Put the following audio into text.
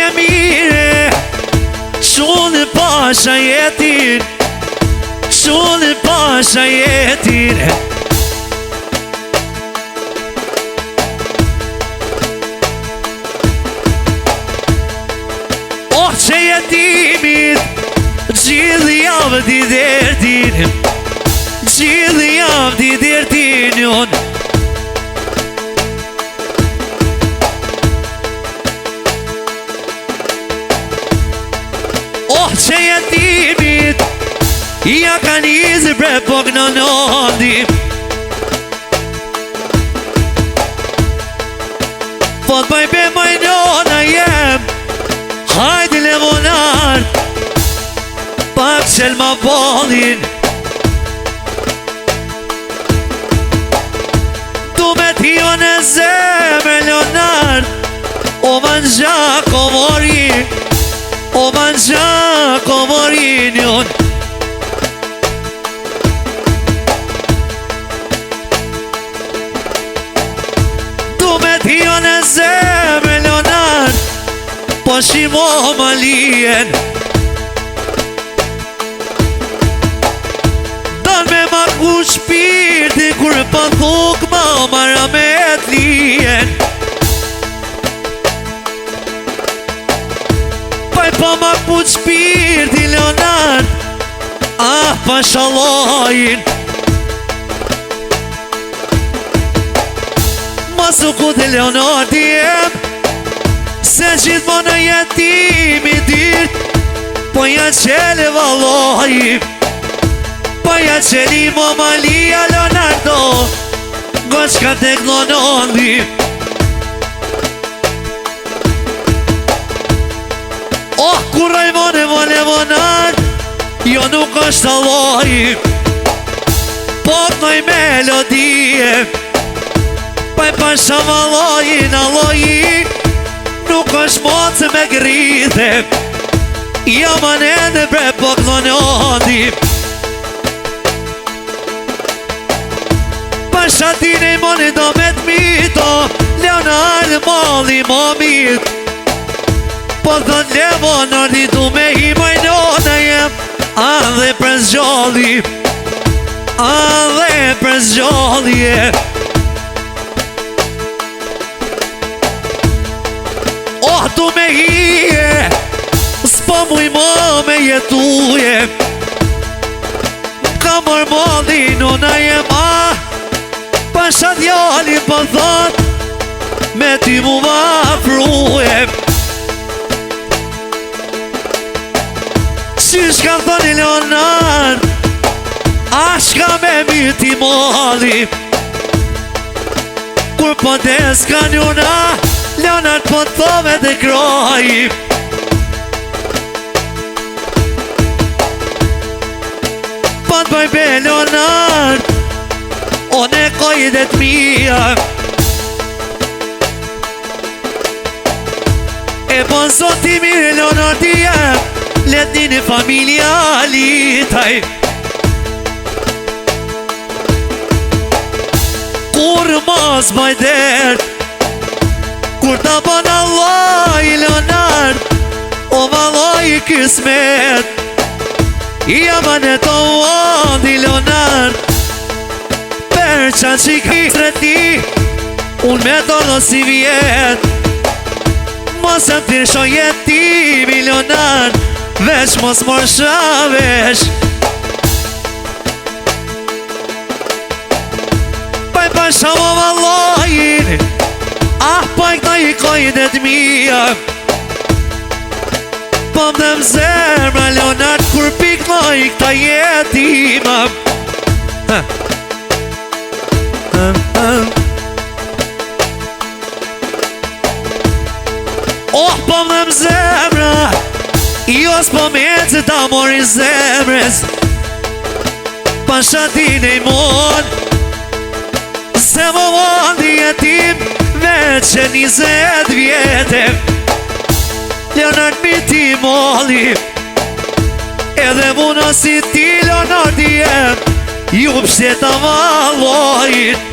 e mire, qullë pasha jetin, qullë pasha jetin. Oh, që jetimit, gjithë javë t'i dertin, gjithë javë t'i dertin unë. Oh, që jetimit, ja ka njëzë bre pok në nëndi. Po t'baj be maj nëna jem, hajdi levonart, pak qel ma bolin. Du me t'jo në zemër Leonard, o manxha komori, o manxha komorin jon. Du me t'jo në zemër Leonard, po shimo ma lijen. Dan me ma ku shpirti kur pa thuk ma mara me t'lijen. Paj pa ma ku shpirti Leonard, ah pa shalojin. Masu ku të Leonard jem, se gjithmo në jetimi dyrt, po ja qele valoj, po ja qeli mo malia Leonardo, goçka tek nonondi. Oh, kuraj vone vonat, jo nuk është alloj, po t'noj melodie, pa e pasha valojin alloji, nuk është mocë me grite, ja manene bre po t'noni. Pasha tine i moni do me t'mito, Leonard moli momit, po thot Leonardi du me i majnona jem, a dhe pres gjolli, a dhe pres gjolli e. Oh, du me hije, s'po muj mo me jetuje, ka mor moli nona jem, a pasha djali po thot, me ti mu vafruje. Qysh ka thoni Leonard, ashka me miti moli, kur po deska njuna, Leonard po thove dhe kroj. Po t'baj be Leonard, one kojdet mija, e bon zoti mirë Leonard jem, let një familjalitaj. Kur mos baj dert, kur ta bon Allah i Leonard, o valoj i kismet, i amanet o vandi Leonard, per qa që ki sreti, unë me tordo si vjet, mos e t'irësho jetimi Leonard, veç mos mor shavesh. Paj pasha mo valojin, ah paj këta i kojdet mija, po m'dhem zemra Leonard, kur piknoj këta jetima. Oh, po m'dhem zemra, jo s'po mjetë se ta mori zemres, pasha tine i mon, se mo vandi jetim, veç e 20 vjete. Leonard mi ti moli, edhe muna si ti Leonard jem, ju pështeta valojit.